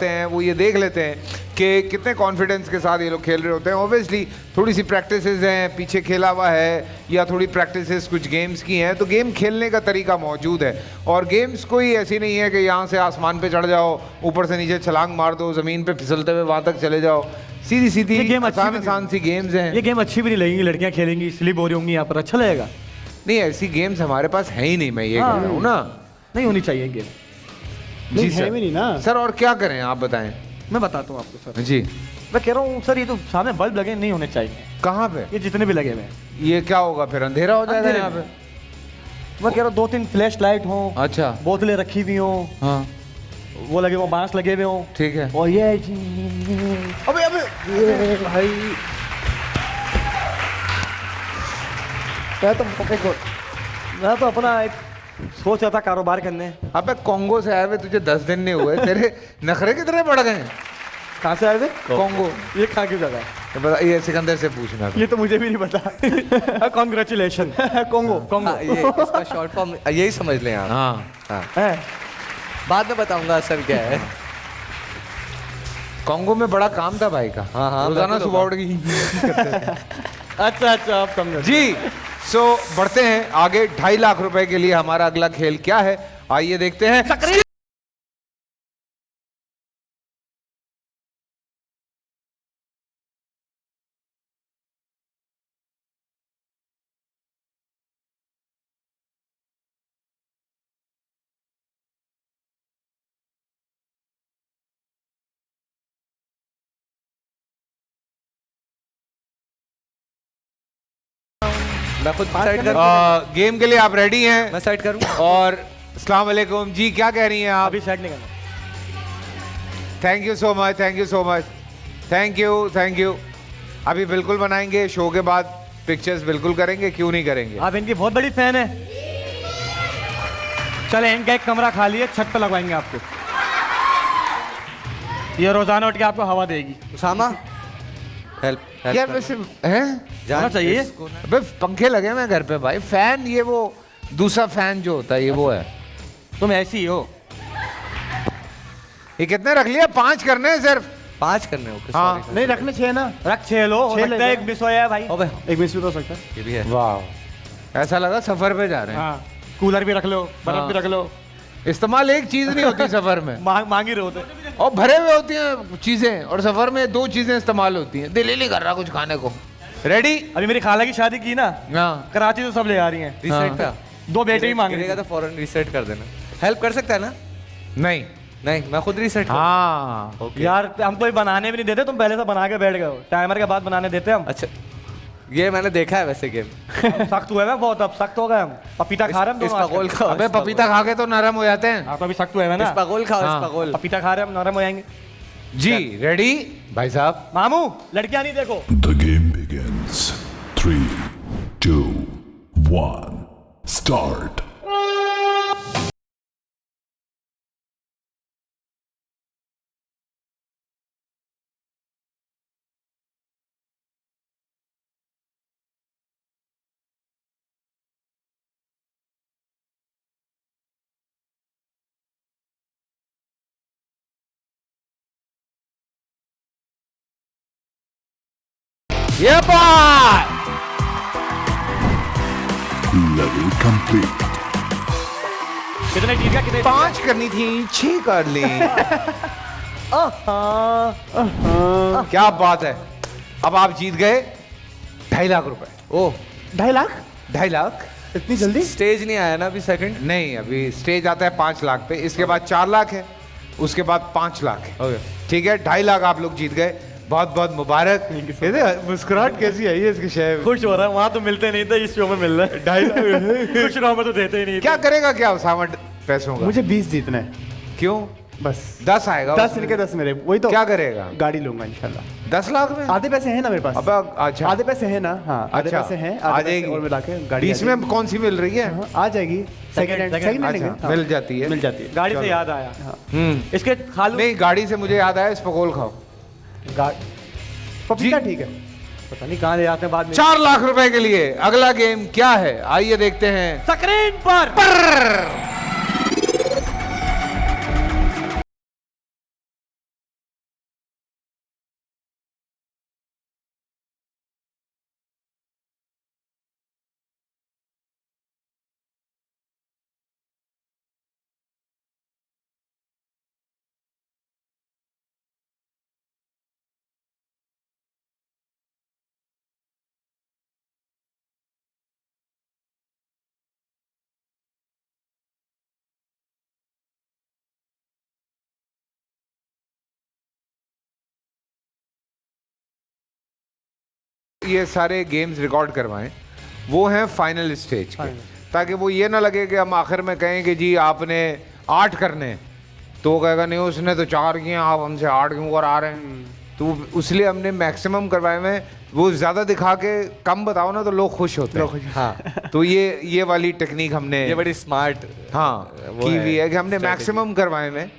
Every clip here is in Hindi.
आते हैं वो ये देख लेते हैं कि कितने कॉन्फिडेंस के साथ ये लोग खेल रहे होते हैं। ऑब्वियसली थोड़ी सी प्रैक्टिसेस हैं, पीछे खेला हुआ है, या थोड़ी प्रैक्टिसेस कुछ गेम्स की हैं, तो गेम खेलने का तरीका मौजूद है। और गेम्स कोई ऐसी नहीं है कि यहाँ से आसमान पे चढ़ जाओ, ऊपर से नीचे छलांग मार दो, ज़मीन पे फिसलते हुए वहाँ तक चले जाओ। सीधी सीधी आसान सी गेम्स हैं। ये गेम अच्छी भी नहीं लगेंगी, लड़कियाँ खेलेंगी इसलिए बोर होंगी यहाँ पर, अच्छा लगेगा? नहीं, ऐसी गेम्स हमारे पास है ही नहीं, मैं ये कह रहा हूँ ना। नहीं होनी चाहिए गेम। जी है भी नहीं ना सर। और क्या करें आप बताएं। मैं बताता हूँ आपको सर। जी मैं कह रहा हूँ सर, ये तो सामने बल्ब लगे नहीं होने चाहिए। कहाँ पे? ये जितने भी लगे हुए हैं। ये क्या होगा फिर, अंधेरा हो जाएगा यहाँ पे? मैं कह रहा हूँ 2-3 फ्लैश लाइट हो, अच्छा, बोतलें रखी हुई हो, हाँ वो लगे हो, बांस लगे हुए हो, ठीक है। और ये अबे अबे भाई मैं तो अपना एक सोच रहा था कारोबार करने। अबे कोंगो से आए हुए तुझे 10 दिन नहीं हुए, तेरे नखरे कितने बढ़ गए? कहाँ से आए थे? कोंगो। ये कहाँ की जगह है? ये बता, ये सिकंदर से पूछना था। ये तो मुझे भी नहीं पता। कॉन्ग्रेचुलेशन। कोंगो कोंगो ये इसका शॉर्ट फॉर्म यही समझ लें आप। हाँ, है। बाद में बताऊंगा असल क्या है। कोंगो में बड़ा काम था भाई का। हाँ, रोजाना बिल्कुल सुबह उठ के अच्छा अच्छा, आप कम जी। सो बढ़ते हैं आगे। 2.5 लाख रुपए के लिए हमारा अगला खेल क्या है, आइए देखते हैं। मैं खुद साइड कर गेम के लिए आप रेडी हैं? मैं साइड करूं। और अस्सलाम वालेकुम जी, क्या कह रही हैं आप? अभी सेट नहीं करना। Thank you so much, thank you so much, thank you thank you. अभी बिल्कुल बनाएंगे, शो के बाद पिक्चर्स बिल्कुल करेंगे, क्यों नहीं करेंगे। आप इनकी बहुत बड़ी फैन है। चले, इनका एक कमरा खाली है, छत पे लगवाएंगे आपको। ये रोजाना उठ के आपको हवा देगी। उसामा हेल्प यार वैसे हैं जाना चाहिए। अबे पंखे लगे हुए हैं घर पे भाई। फैन, ये वो दूसरा फैन जो होता है ये वो है। तुम ऐसी ही हो। ये कितने रख लिया? 5 करने हैं सिर्फ। 5 करने हो। हाँ। नहीं रखने 6 ना। रख 6 लो, हो 6 सकता है एक मिस हो जाए भाई। अबे एक मिस भी तो हो सकता है। ये भी है। वाह, ऐसा लगा सफर पे जा रहे हैं। हाँ, कूलर भी रख लो, बर्फ भी रख लो। इस्तेमाल एक चीज नहीं होती सफर में। मांग ही रहे होते। और भरे हुए होती हैं चीजें, और सफर में 2 चीजें इस्तेमाल होती हैं। दिल ही नहीं कर रहा कुछ खाने को। रेडी? अभी मेरी खाला की शादी की ना, हाँ। कराची तो सब ले आ रही हैं। रीसेट पे 2 बेटे ही मांग रही गिरेगा तो फौरन रीसेट कर देना। हेल्प कर सकता है ना? नहीं। नहीं, मैं खुद रीसेट करूं। हाँ ओके। यार हमको ये बनाने भी नहीं देते, तुम पहले से बना के बैठ गए हो। टाइमर के बाद बनाने देते हम। अच्छा, ये मैंने देखा है वैसे गेम। सख्त हुए हैं बहुत, अब सख्त हो गए हम। पपीता खा रहे हैं हम इस दोनों पगोल आजकल। खाओ। अबे पपीता खा के तो नरम हो जाते हैं। हाँ, तो अभी सख्त हुए हैं इस ना। पगोल खाओ, हाँ। इस पगोल। पपीता खा रहे हैं हम, नरम हो जाएंगे। जी रेडी भाई साहब? मामू लड़कियां नहीं देखो। The game begins. 3, 2, 1, start. ये बात Level complete. कितने जीत गया, कितने 5 करनी थी, 6 कर ली। क्या बात है। अब आप जीत गए 2.5 लाख रुपए। ओह, 2.5 लाख 2.5 लाख? इतनी जल्दी? स्टेज नहीं आया ना अभी सेकंड? नहीं, अभी स्टेज आता है 5 लाख पे, इसके बाद 4 लाख है, उसके बाद 5 लाख है। ओके। ठीक है, 2.5 लाख आप लोग जीत गए। बहुत बहुत मुबारक। मुस्कुराहट कैसी आई है इसके शहर? खुश हो रहा है, वहां तो मिलते नहीं थे, इस शो में मिल रहा है। 2.5 लाख खुश रहो में तो देते ही नहीं थे। क्या करेगा क्या उसामा पैसों का? मुझे 20 जीतना है क्यों? बस। 10 आएगा 10 उसमें। इनके 10 मेरे, वही तो। क्या करेगा? गाड़ी लूंगा इंशाल्लाह। 10 लाख में? आधे पैसे हैं ना मेरे पास। अब अच्छा, आधे पैसे हैं ना। हाँ आधे अच्छा, पैसे हैं, आ आधे पैसे जाएगी। और मिला के गाड़ी 20 में कौन सी मिल रही है? आ जाएगी। सेकंड हैंड second लेंगे। अच्छा, हाँ, मिल जाती है। मिल जाती है। गाड़ी से याद आया, हम्म। इसके खालू नहीं, गाड़ी से मुझे याद आया, स्पकोल खाओ। पपीता जी। ठीक है। पता नहीं कहाँ ले जाते हैं बाद में। 4 लाख रुपए के लिए अगला गेम क्या है, आइए देखते हैं। स्क्रीन पर ये सारे गेम्स रिकॉर्ड करवाएं वो हैं फाइनल स्टेज के, ताकि वो ये ना लगे कि हम आखिर में कहें कि जी आपने 8 करने हैं, तो वो कहेगा नहीं उसने तो 4 किए, आप हमसे 8 क्यों कर आ रहे हैं। तो इसलिए हमने मैक्सिमम करवाए हुए हैं। वो ज़्यादा दिखा के कम बताओ ना तो लोग खुश होते हैं। हाँ तो ये वाली टेक्निक हमने ये बड़ी स्मार्ट हाँ की हुई है कि हमने मैक्सिमम करवाए हुए हैं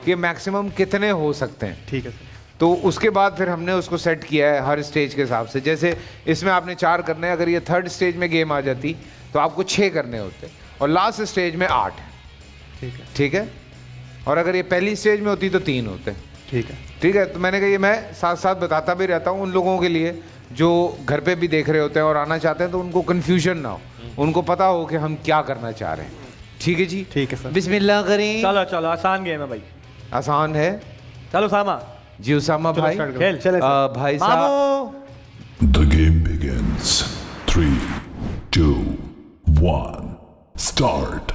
कि मैक्सिमम कितने हो सकते हैं। ठीक है सर। तो उसके बाद फिर हमने उसको सेट किया है हर स्टेज के हिसाब से। जैसे इसमें आपने 4 करने हैं, अगर ये 3rd स्टेज में गेम आ जाती तो आपको 6 करने होते और लास्ट स्टेज में 8। ठीक है। और अगर ये पहली स्टेज में होती तो 3 होते। ठीक है। तो मैंने कहा ये मैं साथ साथ बताता भी रहता हूँ उन लोगों के लिए जो घर पे भी देख रहे होते हैं और आना चाहते हैं, तो उनको कन्फ्यूजन ना हो, उनको पता हो कि हम क्या करना चाह रहे हैं। ठीक है जी। ठीक है सर। बिस्मिल्लाह करें। चलो चलो आसान गेम है भाई। आसान है। चलो सामा जी उसामा भाई। खेल चले सर। भाई साहब मामू The game begins. 3, 2, 1, start.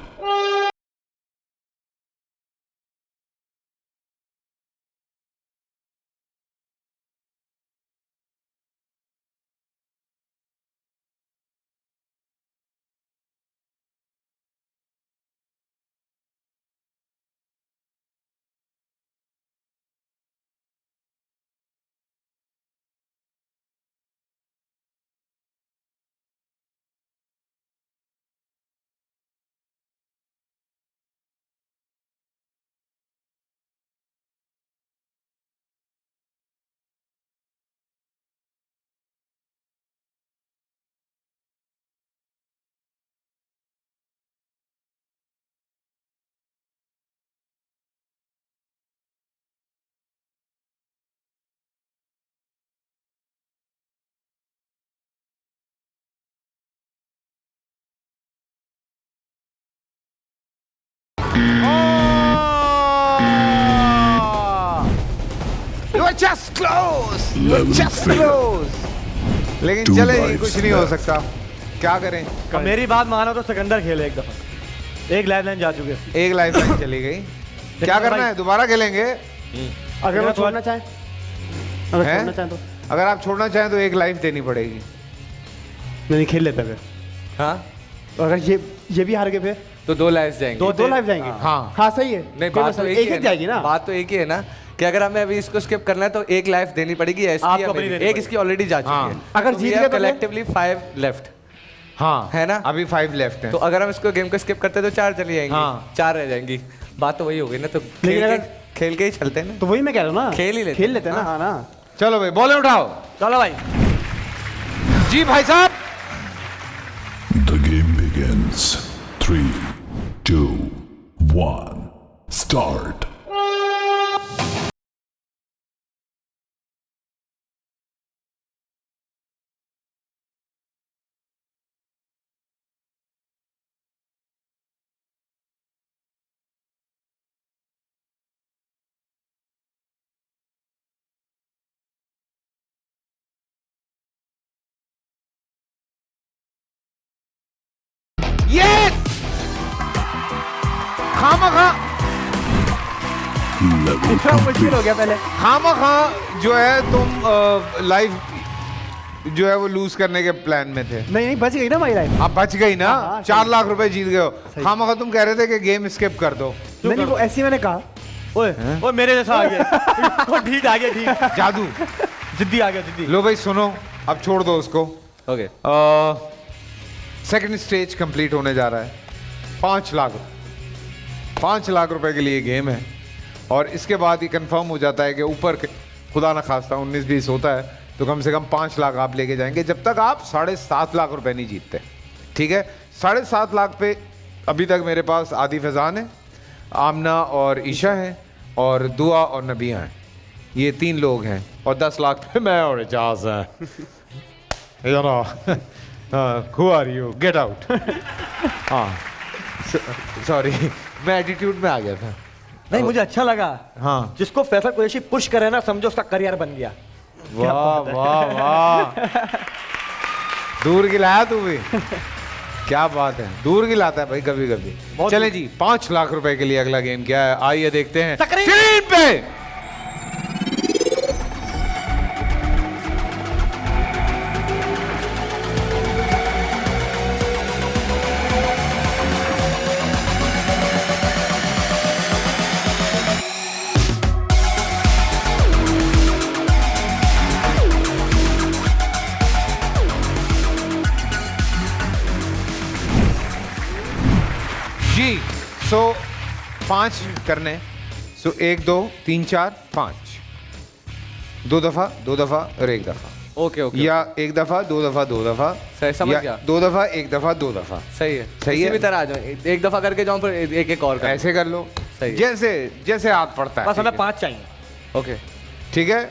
You are just close. You are Level just fail. close. लेकिन 2 चले lives कुछ नहीं हो left. सकता, क्या करें। अब मेरी बात मानो तो सिकंदर खेले एक दफा, एक लाइफ लाइन जा चुके। एक लाइफ लाइन चली गई, क्या करना है, दोबारा खेलेंगे। अगर वो छोड़ना चाहें, अगर हैं? छोड़ना चाहें तो अगर आप छोड़ना चाहें तो एक लाइफ देनी पड़ेगी। नहीं खेल लेता फिर। हाँ अगर ये भी हार गए फिर तो 2 लाइफ जाएंगे। दो लाइफ जाएंगे। हाँ। हाँ सही है। नहीं कोई बात मसला तो नहीं। एक ही है जाएगी ना। बात तो एक ही है ना कि अगर हमें अभी इसको स्किप करना है तो एक लाइफ देनी पड़ेगी या इसकी आपको या अपनी मेरी। देनी एक पड़ेगी। इसकी ऑलरेडी जा चुकी हाँ। है। अगर जीत गए तो कलेक्टिवली 5 लेफ्ट हाँ है ना? अभी 5 लेफ्ट हैं। तो अगर हम इसको गेम को स्किप करते हैं तो 4 चली जाएंगी। हाँ। 4 रह जाएंगी। बात तो वही हो गई ना। तो खेल के ही चलते हैं ना। तो वही मैं कह रहा हूँ ना, खेल ही लेते खेल लेते हैं ना। हाँ ना। चलो भाई बॉलें उठाओ। चलो भाई जी भाई साहब। The game begins. 3, 2, 1, start. ये खामखा Level इतना मुश्किल complete. हो गया पहले। खामखा जो है तुम लाइफ जो है वो लूज करने के प्लान में थे। नहीं बच गई ना हमारी लाइफ। आप बच गई ना। हाँ, 4 लाख रुपए जीत गए हो। खामखा तुम कह रहे थे कि गेम स्किप कर दो। नहीं वो ऐसी मैंने कहा। ओए ओए मेरे जैसा आ गया। ओ ठीक आ गया ठीक। जादू। जिद्दी आ गया जिद्दी। लो भाई सुनो, अब छोड़ दो उसको। ओके सेकंड स्टेज कंप्लीट होने जा रहा है। 5 लाख रुपए के लिए गेम है और इसके बाद ये कंफर्म हो जाता है कि ऊपर खुदा ना खास्ता 19-20 होता है तो कम से कम 5 लाख आप लेके जाएंगे जब तक आप 7.5 लाख रुपए नहीं जीतते। ठीक है। 7.5 लाख पे अभी तक मेरे पास आदि फैजान है, आमना और ईशा है और दुआ और नबिया हैं। ये 3 लोग हैं और 10 लाख पे मैं और एजाज है। You know, who are you? Get out. हाँ, सॉरी मैं एटीट्यूड में आ गया था। नहीं मुझे अच्छा लगा। हाँ जिसको फैसल कुरैशी पुश करे ना समझो उसका करियर बन गया। वाह वाह वाह, दूर की लाया तू भी। क्या बात है, दूर की लाता है भाई कभी कभी। चले जी 5 लाख रुपए के लिए अगला गेम क्या है आइए देखते हैं स्क्रीन पे। सो 5 करने, सो 1 2 3 4 5, 2 दफा और 1 दफा, ओके ओके, या 1 दफा 2 दफा 2 दफा, सही, समझ या गया। 2 दफा 1 दफा 2 दफा, सही है, सही है। इसी भी तरह आ जाओ, एक दफा करके जाऊं फिर एक एक और कर, ऐसे कर लो, सही है। जैसे जैसे हाथ पड़ता है। बस हमें ठीक है? 5 चाहिए। ओके ठीक है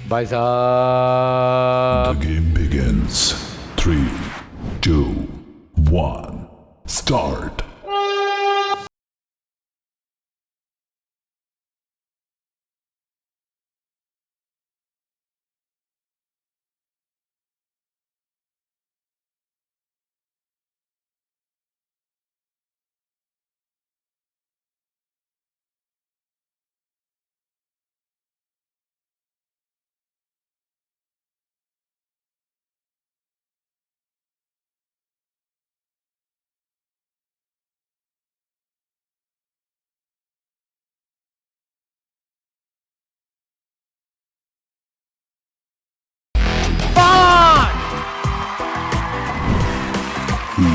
भाई साहब। The game begins. 3, 2, 1, start.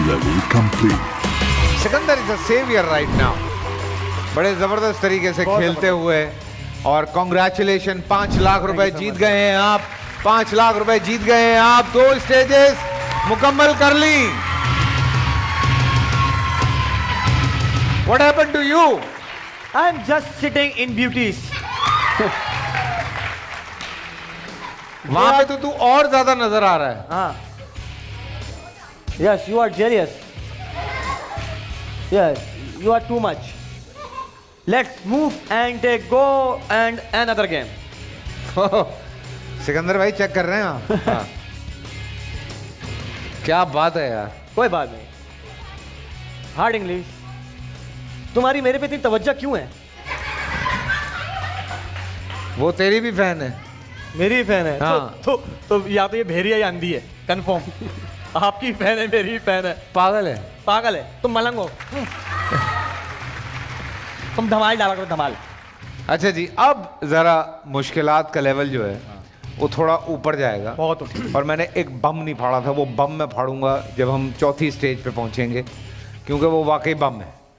Level complete. Sikandar is a saviour right now, बड़े जबरदस्त तरीके से खेलते हुए, और कॉन्ग्रेचुलेशन, 5 लाख रुपए जीत गए हैं आप, 5 लाख रुपए जीत गए हैं आप। 2 स्टेजेस मुकम्मल कर ली। What happened to you? I'm just sitting in beauties. वहां पे तो तू और ज्यादा नजर आ रहा है। हाँ. Yes, you are jealous. Yes, you are too much. Let's move and go and another game. Sikandar भाई चेक कर रहे हैं आप? हाँ। क्या बात है यार। कोई बात नहीं. Hard English. तुम्हारी मेरे पे इतनी तवज्जो क्यों है? वो तेरी भी फैन है। मेरी फैन है। हाँ। तो या तो ये भेड़िया या अंधी है, कंफर्म। आपकी फैन है, मेरी फैन है। पागल है। पागल है, तुम मलंग हो। तुम धमाल डाला करो, धमाल। अच्छा जी, अब जरा मुश्किलात का लेवल जो है वो थोड़ा ऊपर जाएगा। बहुत और मैंने एक बम नहीं फाड़ा था, वो बम मैं फाड़ूंगा जब हम चौथी स्टेज पे पहुंचेंगे, क्योंकि वो वाकई बम है।